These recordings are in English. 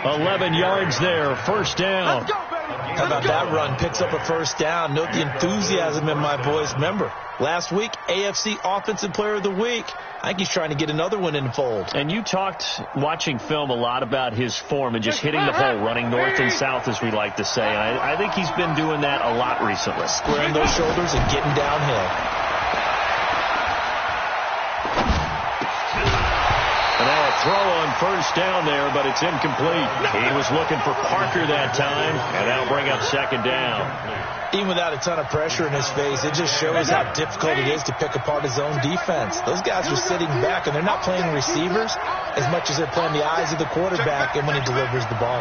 11 yards there, first down. How about that run? Picks up a first down. Note the enthusiasm in my voice. Remember, last week, AFC Offensive Player of the Week. I think he's trying to get another one in the fold. And you talked, watching film, a lot about his form and just hitting the hole, running north and south, as we like to say. And I think he's been doing that a lot recently. Squaring those shoulders and getting downhill. And now a throw on first down there, but it's incomplete. He was looking for Parker that time, and that'll bring up second down. Even without a ton of pressure in his face, it just shows how difficult it is to pick apart his own defense. Those guys are sitting back, and they're not playing receivers as much as they're playing the eyes of the quarterback and when he delivers the ball.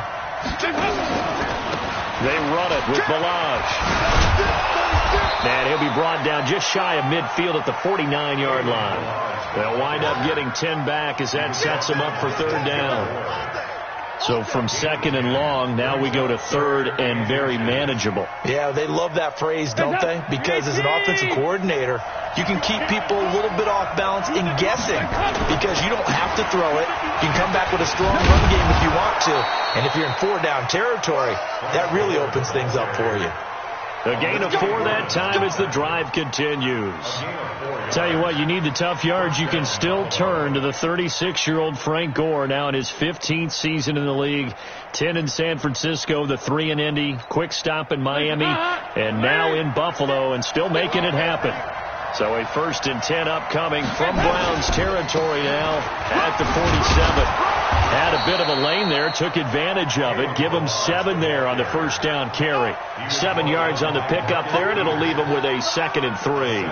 They run it with Balazs. And he'll be brought down just shy of midfield at the 49-yard line. They'll wind up getting 10 back as that sets them up for third down. So from second and long, now we go to third and very manageable. Yeah, they love that phrase, don't they? Because as an offensive coordinator, you can keep people a little bit off balance in guessing because you don't have to throw it. You can come back with a strong run game if you want to. And if you're in four-down territory, that really opens things up for you. A gain of 4 that time as the drive continues. Tell you what, you need the tough yards. You can still turn to the 36-year-old Frank Gore, now in his 15th season in the league. 10 in San Francisco, the 3 in Indy, quick stop in Miami, and now in Buffalo, and still making it happen. So a 1st and 10 upcoming from Browns territory now at the 47. Had a bit of a lane there, took advantage of it. Give him 7 there on the first down carry. 7 yards on the pickup there, and it'll leave him with a 2nd and 3.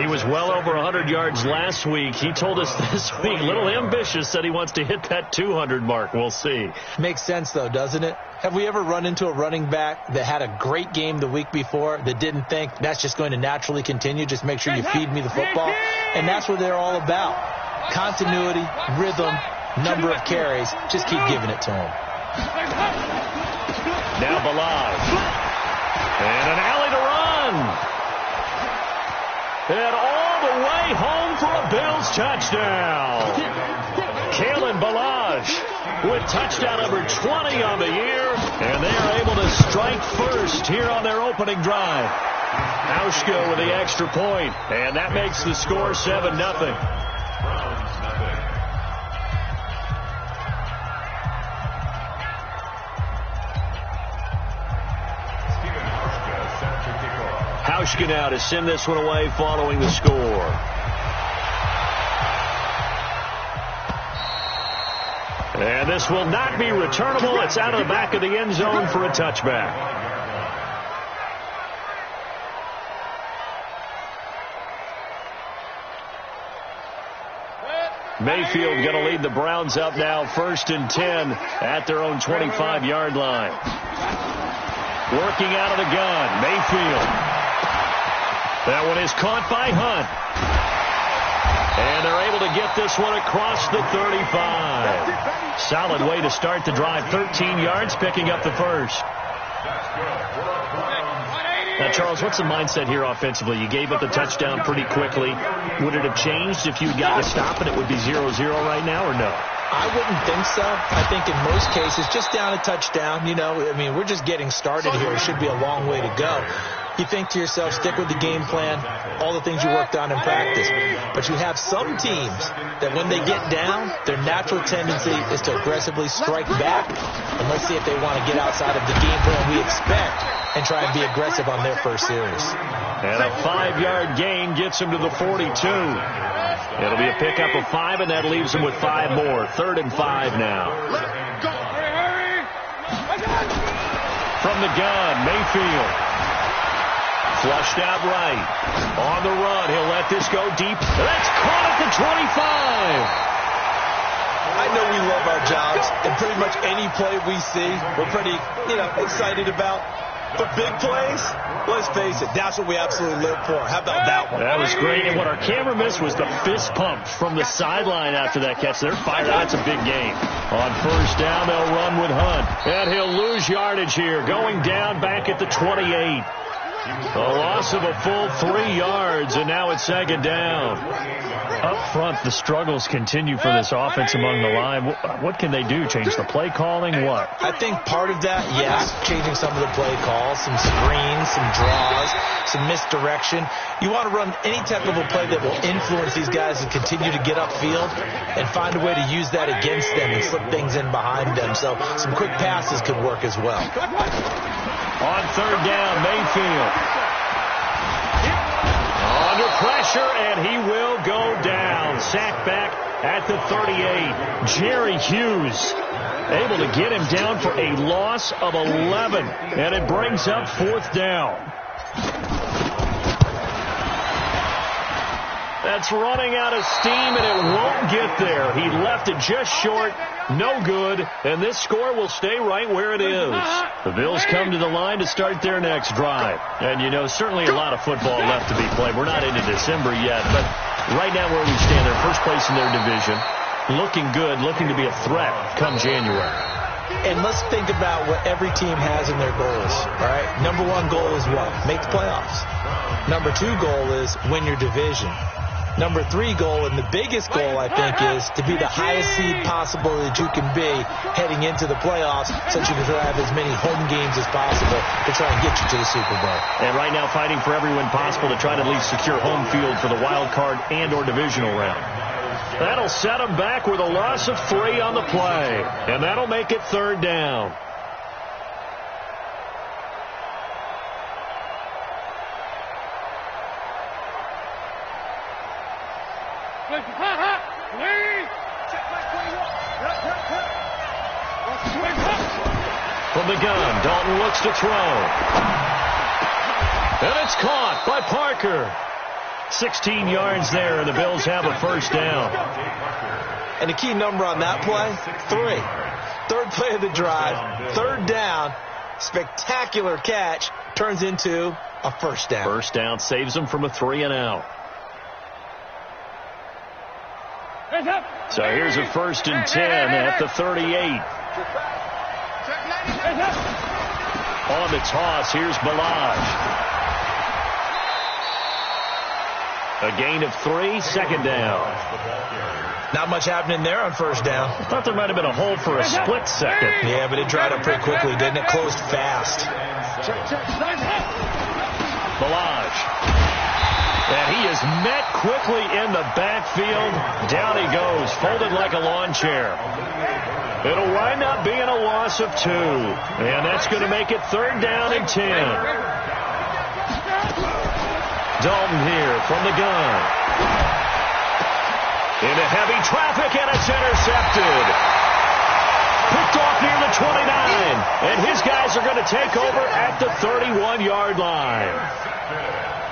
He was well over 100 yards last week. He told us this week, a little ambitious, said he wants to hit that 200 mark. We'll see. Makes sense, though, doesn't it? Have we ever run into a running back that had a great game the week before that didn't think that's just going to naturally continue? Just make sure you feed me the football. And that's what they're all about. Continuity, rhythm, number of carries. Just keep giving it to him. Now Balazs. And an alley to run. And all the way home for a Bills touchdown. Kalen Balazs with touchdown number 20 on the year. And they are able to strike first here on their opening drive. Hauschka with the extra point. And that makes the score 7-0. Hauschka now to send this one away following the score. And this will not be returnable. It's out of the back of the end zone for a touchback. Mayfield going to lead the Browns up now, 1st and 10 at their own 25-yard line. Working out of the gun, Mayfield. That one is caught by Hunt. And they're able to get this one across the 35. Solid way to start the drive. 13 yards, picking up the first. Now, Charles, what's the mindset here offensively? You gave up the touchdown pretty quickly. Would it have changed if you had gotten a stop and it would be 0-0 right now, or no? I wouldn't think so. I think in most cases, just down a touchdown, we're just getting started here. It should be a long way to go. You think to yourself, stick with the game plan, all the things you worked on in practice. But you have some teams that when they get down, their natural tendency is to aggressively strike back. And let's see if they want to get outside of the game plan we expect and try and be aggressive on their first series. And a 5-yard gain gets them to the 42. It'll be a pickup of 5, and that leaves them with 5 more. 3rd and 5 now. From the gun, Mayfield. Flushed out right. On the run. He'll let this go deep. That's caught at the 25. I know we love our jobs, and pretty much any play we see, we're pretty, excited about. But big plays, let's face it, that's what we absolutely live for. How about that one? That was great. And what our camera missed was the fist pump from the sideline after that catch. They're fired. That's a big game. On first down, they'll run with Hunt. And he'll lose yardage here. Going down back at the 28. A loss of a full 3 yards, and now it's second down. Up front, the struggles continue for this offense among the line. What can they do? Change the play calling? What? I think part of that, yes, changing some of the play calls, some screens, some draws, some misdirection. You want to run any type of a play that will influence these guys and continue to get upfield and find a way to use that against them and slip things in behind them. So some quick passes could work as well. On third down, Mayfield. Under pressure, and he will go down. Sacked back at the 38. Jerry Hughes able to get him down for a loss of 11. And it brings up fourth down. That's running out of steam, and it won't get there. He left it just short. No good, and this score will stay right where it is. The Bills come to the line to start their next drive. And, you know, certainly a lot of football left to be played. We're not into December yet, but right now where we stand, they're first place in their division. Looking good, looking to be a threat come January. And let's think about what every team has in their goals, all right? Number one goal is what? Make the playoffs. Number two goal is win your division. Number three goal, and the biggest goal, I think, is to be the highest seed possible that you can be heading into the playoffs so that you can have as many home games as possible to try and get you to the Super Bowl. And right now fighting for every win possible to try to at least secure home field for the wild card and or divisional round. That'll set them back with a loss of 3 on the play. And that'll make it third down. From the gun, Dalton looks to throw. And it's caught by Parker. 16 yards there, and the Bills have a first down. And the key number on that play, 3. Third play of the drive, third down, spectacular catch, turns into a first down. First down saves them from a 3 and out. So here's a 1st and 10 at the 38. On the toss, here's Balaj. A gain of 3, second down. Not much happening there on first down. I thought there might have been a hole for a split second. Yeah, but it dried up pretty quickly, didn't it? Closed fast. Balaj. And he is met quickly in the backfield. Down he goes, folded like a lawn chair. It'll wind up being a loss of 2. And that's going to make it third down and 10. Dalton here from the gun. Into heavy traffic, and it's intercepted. Picked off near the 29. And his guys are going to take over at the 31-yard line.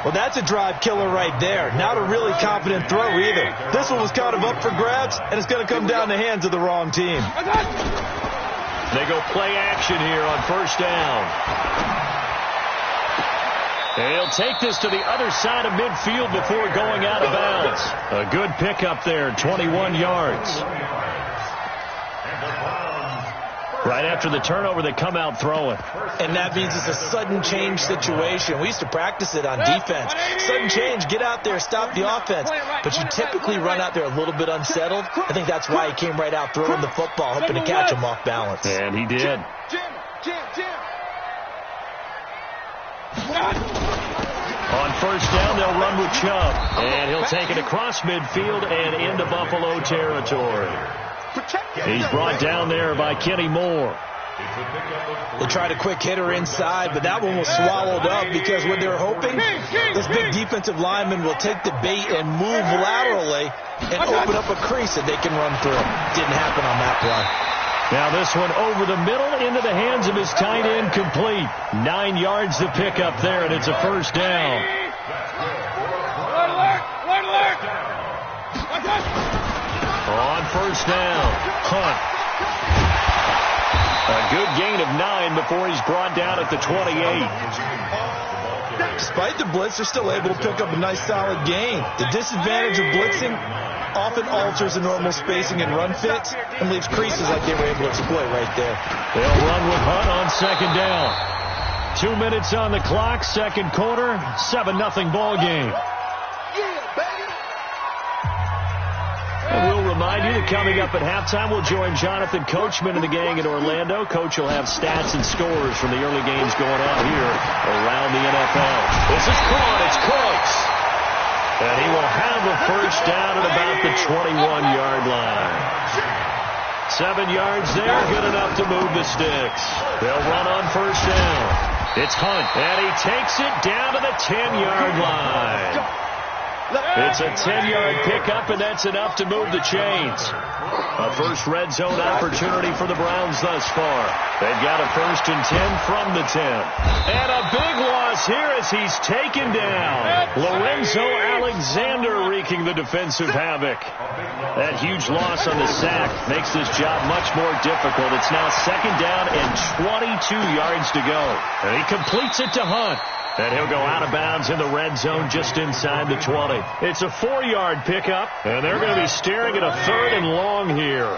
Well, that's a drive killer right there. Not a really confident throw either. This one was kind of up for grabs, and it's going to come down the hands of the wrong team. They go play action here on first down. They'll take this to the other side of midfield before going out of bounds. A good pickup there, 21 yards. Right after the turnover, they come out throwing. And that means it's a sudden change situation. We used to practice it on defense. Sudden change, get out there, stop the offense. But you typically run out there a little bit unsettled. I think that's why he came right out throwing the football, hoping to catch him off balance. And he did. On first down, they'll run with Chubb. And he'll take it across midfield and into Buffalo territory. He's brought down there by Kenny Moore. They tried a quick hitter inside, but that one was swallowed up because what they're hoping, this big defensive lineman will take the bait and move laterally and open up a crease that they can run through. Didn't happen on that play. Now this one over the middle into the hands of his tight end, complete. 9 yards to pick up there, and it's a first down. On first down, Hunt. A good gain of 9 before he's brought down at the 28. Despite the blitz, they're still able to pick up a nice solid gain. The disadvantage of blitzing often alters the normal spacing and run fits and leaves creases like they were able to exploit right there. They'll run with Hunt on second down. 2 minutes on the clock, second quarter, 7-0 ball game. And we'll remind you that coming up at halftime, we'll join Jonathan Coachman and the gang in Orlando. Coach will have stats and scores from the early games going on here around the NFL. This is caught. It's Cooks. And he will have the first down at about the 21-yard line. 7 yards there, good enough to move the sticks. They'll run on first down. It's Hunt, and he takes it down to the 10-yard line. It's a 10-yard pickup, and that's enough to move the chains. A first red zone opportunity for the Browns thus far. They've got a 1st and 10 from the 10. And a big loss here as he's taken down. Lorenzo Alexander wreaking the defensive havoc. That huge loss on the sack makes this job much more difficult. It's now 2nd down and 22 yards to go. And he completes it to Hunt. And he'll go out of bounds in the red zone just inside the 20. It's a 4-yard pickup, and they're going to be staring at a 3rd and long here.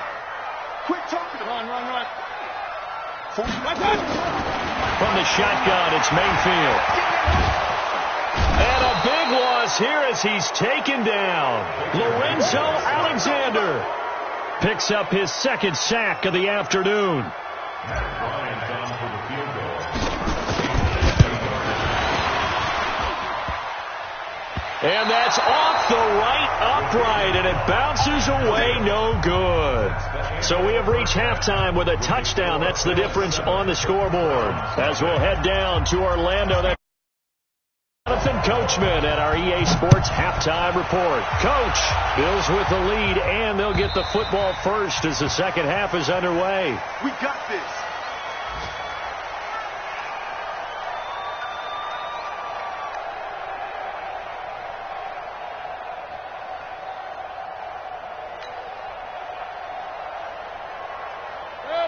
Quick target. Run. From the shotgun, it's Mayfield. And a big loss here as he's taken down. Lorenzo Alexander picks up his 2nd sack of the afternoon. And that's off the right upright, and it bounces away no good. So we have reached halftime with a touchdown. That's the difference on the scoreboard. As we'll head down to Orlando, that's Jonathan Coachman at our EA Sports Halftime Report. Coach, Bills with the lead, and they'll get the football first as the second half is underway. We got this.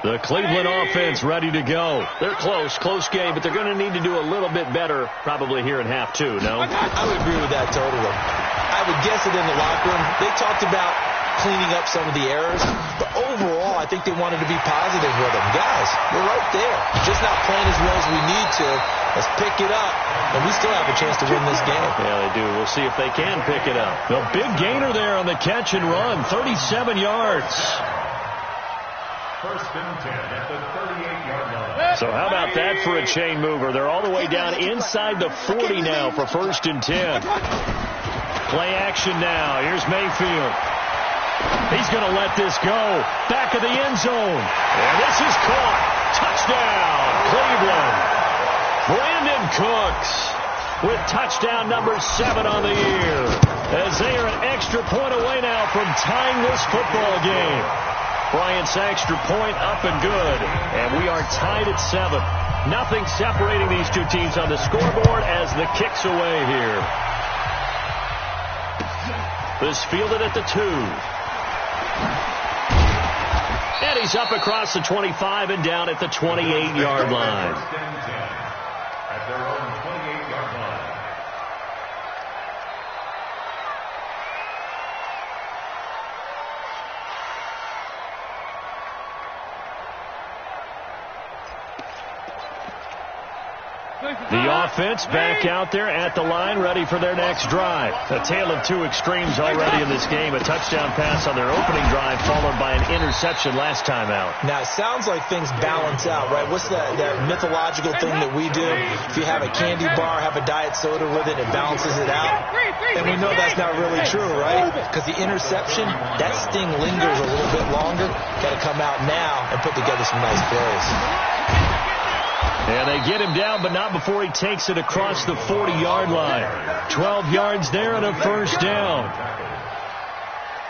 The Cleveland offense ready to go. They're close game, but they're going to need to do a little bit better probably here in half 2, no? I would agree with that totally. I would guess it in the locker room. They talked about cleaning up some of the errors, but overall I think they wanted to be positive with them. Guys, we're right there. Just not playing as well as we need to. Let's pick it up, and we still have a chance to win this game. Yeah, they do. We'll see if they can pick it up. The big gainer there on the catch and run, 37 yards. 1st and 10 at the 38-yard line. So how about that for a chain mover? They're all the way down inside the 40 now for 1st and 10. Play action now. Here's Mayfield. He's going to let this go. Back of the end zone. And this is caught. Touchdown, Cleveland. Brandon Cooks with touchdown number 7 on the year. As they are an extra point away now from tying this football game. Bryant's extra point up and good. And we are tied at 7. Nothing separating these two teams on the scoreboard as the kick's away here. This fielded at the 2. And he's up across the 25 and down at the 28-yard line. At their own 28-yard line. The offense back out there at the line, ready for their next drive. A tale of two extremes already in this game. A touchdown pass on their opening drive, followed by an interception last time out. Now, it sounds like things balance out, right? What's that mythological thing that we do? If you have a candy bar, have a diet soda with it, it balances it out. And we know that's not really true, right? Because the interception, that sting lingers a little bit longer. Got to come out now and put together some nice plays. And they get him down, but not before he takes it across the 40-yard line. 12 yards there and a first down.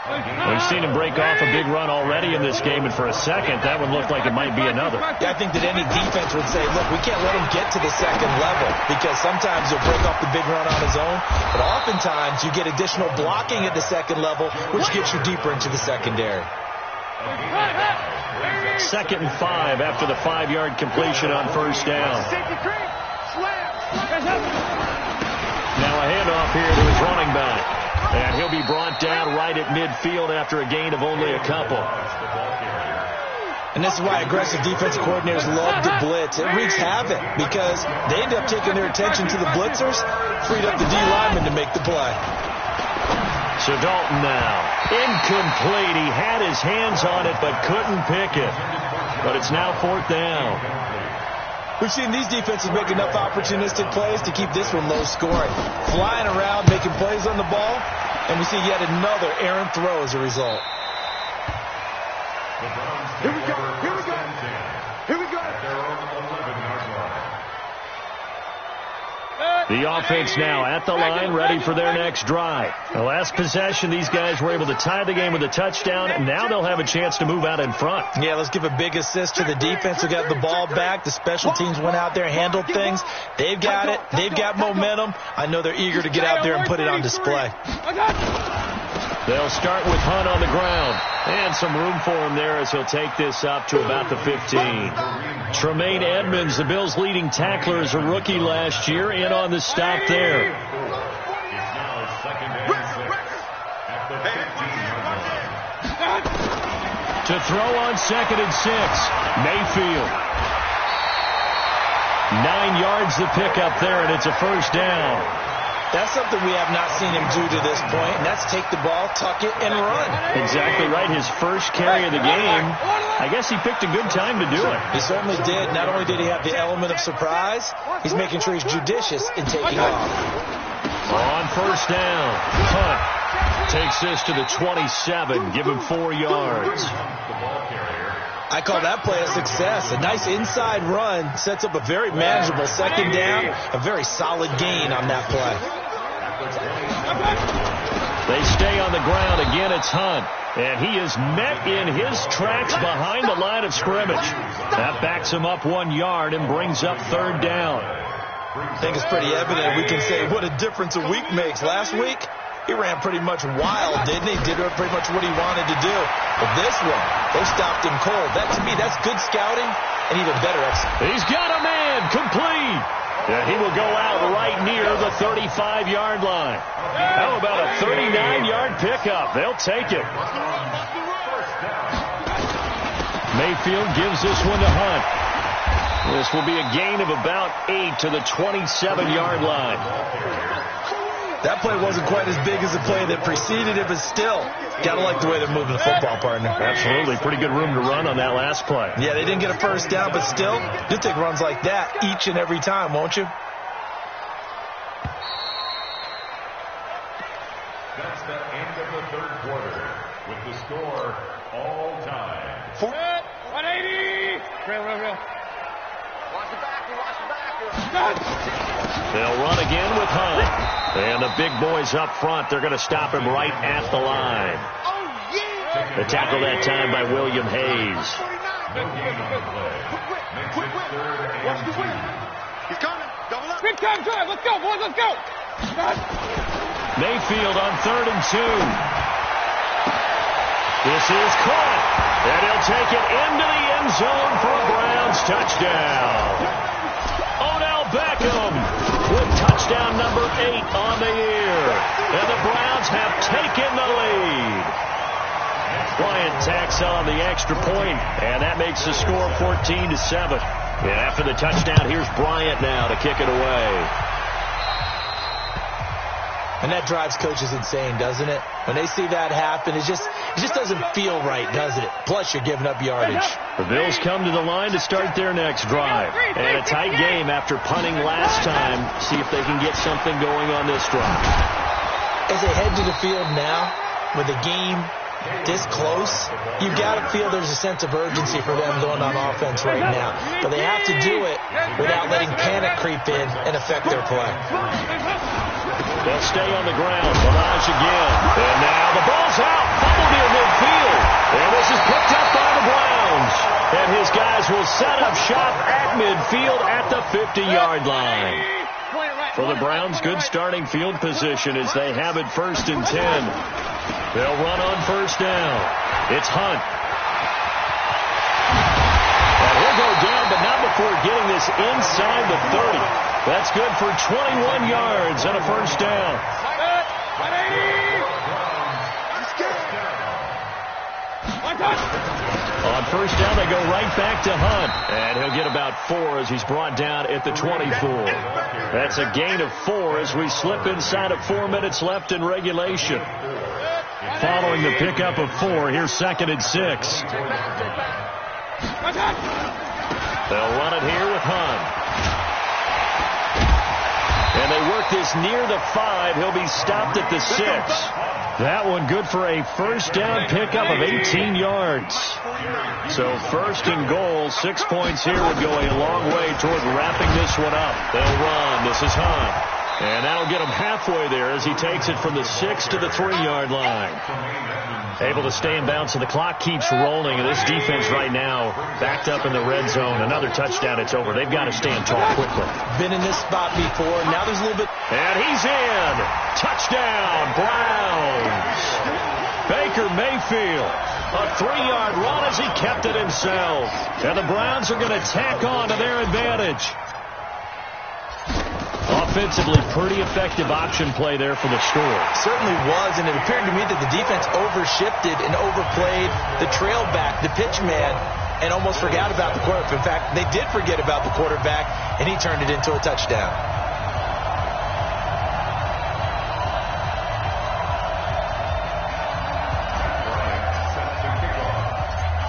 We've seen him break off a big run already in this game, and for a second, that one looked like it might be another. Yeah, I think that any defense would say, look, we can't let him get to the second level, because sometimes he'll break off the big run on his own, but oftentimes you get additional blocking at the second level, which gets you deeper into the secondary. 2nd and 5 after the 5-yard completion on first down. Now a handoff here to his running back. And he'll be brought down right at midfield after a gain of only a couple. And this is why aggressive defensive coordinators love to blitz. It wreaks havoc because they end up taking their attention to the blitzers, freed up the D lineman to make the play. So Dalton now. Incomplete. He had his hands on it but couldn't pick it. But it's now 4th down. We've seen these defenses make enough opportunistic plays to keep this one low scoring. Flying around, making plays on the ball, and we see yet another errant throw as a result. Here we go. Here we go. Here we go. At their own 11-yard line. The offense now at the line, ready for their next drive. The last possession, these guys were able to tie the game with a touchdown, and now they'll have a chance to move out in front. Yeah, let's give a big assist to the defense who got the ball back. The special teams went out there and handled things. They've got it. They've got momentum. I know they're eager to get out there and put it on display. They'll start with Hunt on the ground. And some room for him there as he'll take this up to about the 15. Tremaine Edmonds, the Bills' leading tackler, as a rookie last year, in on the stop there. It's now 2nd and 6 at the 15-yard line. To throw on 2nd and 6, Mayfield. 9 yards the pickup there, and it's a first down. That's something we have not seen him do to this point, and that's take the ball, tuck it, and run. Exactly right. His first carry of the game. I guess he picked a good time to do it. He certainly did. Not only did he have the element of surprise, he's making sure he's judicious in taking off. On first down, Hunt takes this to the 27. Give him 4 yards. I call that play a success. A nice inside run sets up a very manageable 2nd down, a very solid gain on that play. They stay on the ground. Again, it's Hunt. And he is met in his tracks behind the line of scrimmage. That backs him up 1 yard and brings up 3rd down. I think it's pretty evident. We can say what a difference a week makes. Last week, he ran pretty much wild, didn't he? Did pretty much what he wanted to do. But this one, they stopped him cold. That, to me, that's good scouting and even better execution. He's got a man complete. And he will go out right near the 35-yard line. How about a 39-yard pickup? They'll take it. Mayfield gives this one to Hunt. This will be a gain of about 8 to the 27-yard line. That play wasn't quite as big as the play that preceded it, but still, gotta like the way they're moving the football, partner. Absolutely. Pretty good room to run on that last play. Yeah, they didn't get a first down, but still, you'll take runs like that each and every time, won't you? That's the end of the 3rd quarter with the score all time. 180. Real. Watch the back. They'll run again with Hunt. And the big boys up front, they're going to stop him right at the line. The tackle that time by William Hayes. No gain on the play. Makes it 3rd and 2. He's coming. Double up. Big time drive. Let's go, boys. Let's go. Mayfield on 3rd and 2. This is caught. And he'll take it into the end zone for a Browns touchdown. Odell Beckham with touchdown number 8 on the year. And the Browns have taken the lead. Bryant tacks on the extra point, and that makes the score 14-7. And after the touchdown, here's Bryant now to kick it away. And that drives coaches insane, doesn't it? When they see that happen, it just doesn't feel right, does it? Plus, you're giving up yardage. The Bills come to the line to start their next drive. And a tight game after punting last time. See if they can get something going on this drive. As they head to the field now, with the game this close, you've got to feel there's a sense of urgency for them going on offense right now. But they have to do it without letting panic creep in and affect their play. They'll stay on the ground. Balazs again. And now the ball's out. Fumble near midfield. And this is picked up by the Browns. And his guys will set up shop at midfield at the 50-yard line. For the Browns, good starting field position as they have it 1st and 10. They'll run on first down. It's Hunt. And he'll go down, but not before getting this inside the 30. That's good for 21 yards and a first down. On first down, they go right back to Hunt. And he'll get about 4 as he's brought down at the 24. That's a gain of 4 as we slip inside of 4 minutes left in regulation. Following the pickup of 4, here's 2nd and 6. They'll run it here with Hunt. And they work this near the 5. He'll be stopped at the 6. That one good for a first down pickup of 18 yards. So 1st and goal, 6 points here would go a long way toward wrapping this one up. They'll run. This is Hunt. And that'll get him halfway there as he takes it from the 6 to the 3-yard line. Able to stay in bounds, so the clock keeps rolling. And this defense right now backed up in the red zone. Another touchdown, it's over. They've got to stand tall quickly. Been in this spot before. Now there's a little bit. And he's in. Touchdown, Browns. Baker Mayfield. A 3-yard run as he kept it himself. And the Browns are going to tack on to their advantage. Offensively, pretty effective option play there for the score. Certainly was, and it appeared to me that the defense overshifted and overplayed the trail back, the pitch man, and almost forgot about the quarterback. In fact, they did forget about the quarterback, and he turned it into a touchdown.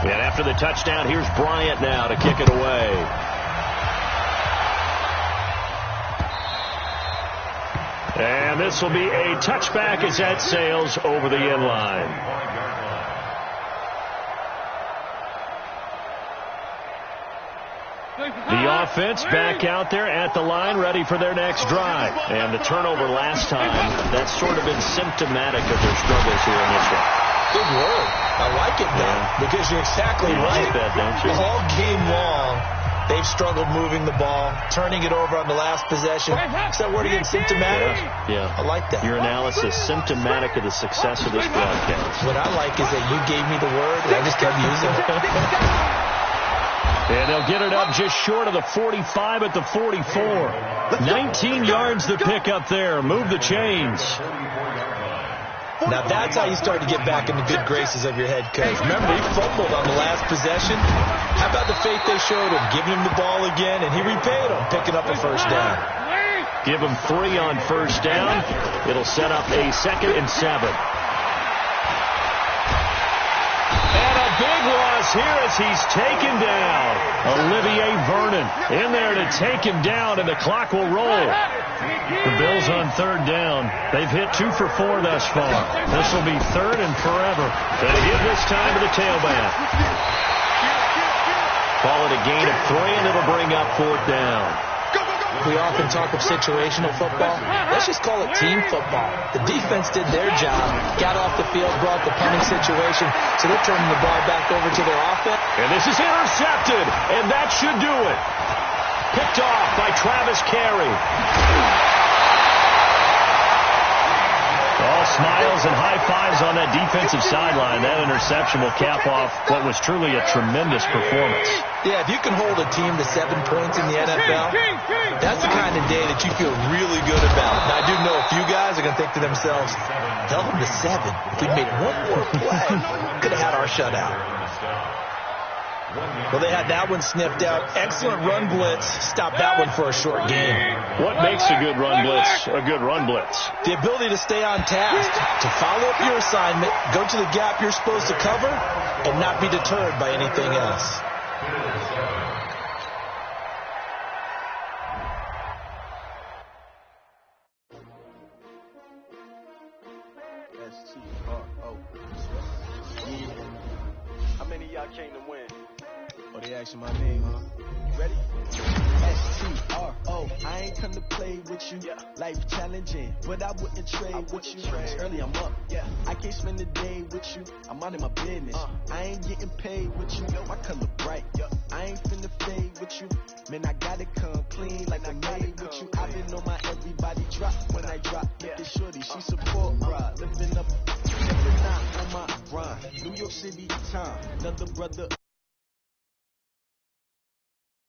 And after the touchdown, here's Bryant now to kick it away. And this will be a touchback as that sails over the end line. The offense back out there at the line, ready for their next drive. And the turnover last time, that's sort of been symptomatic of their struggles here in this one. Good word. I like it, though, because you're exactly right. Like that, don't you? All game long, they've struggled moving the ball, turning it over on the last possession. Is that word again, symptomatic? Yeah. I like that. Your analysis, symptomatic of the success of this broadcast. What I like is that you gave me the word, and I just kept using it. And they'll get it up just short of the 45 at the 44. 19 yards to pick up there. Move the chains. Now that's how you start to get back in the good graces of your head coach. Remember, he fumbled on the last possession. How about the faith they showed him, giving him the ball again, and he repaid him, picking up a first down. Give him 3 on first down. It'll set up a 2nd and 7. And a big loss here as he's taken down. Olivier Vernon in there to take him down, and the clock will roll. The Bills on 3rd down. They've hit 2 for 4 thus far. This will be 3rd and forever. They give this time to the tailback. Call it a gain of 3, and it'll bring up 4th down. We often talk of situational football. Let's just call it team football. The defense did their job, got off the field, brought the punting situation, so they're turning the ball back over to their offense. And this is intercepted, and that should do it. Picked off by Travis Carey. All smiles and high fives on that defensive sideline. That interception will cap off what was truly a tremendous performance. Yeah, if you can hold a team to 7 points in the NFL, that's the kind of day that you feel really good about. Now, I do know a few guys are going to think to themselves, held them to 7. If we made one more play, could have had our shutout. Well, they had that one sniffed out. Excellent run blitz. Stopped that one for a short game. What makes a good run blitz a good run blitz? The ability to stay on task, to follow up your assignment, go to the gap you're supposed to cover, and not be deterred by anything else. How many of y'all came to win? Oh, they asking my name, huh? Ready? S-T-R-O. I ain't come to play with you. Yeah. Life challenging, but I wouldn't trade with you. It's early, I'm up. Yeah. I can't spend the day with you. I'm out of my business. I ain't getting paid with you. My color bright. Yeah. I ain't finna fade with you. Man, I gotta come clean like I'm made with you. I've been on my everybody drop when I drop. Look at shorty, she support ride. Living up, never not on my grind. New York City time. Another brother.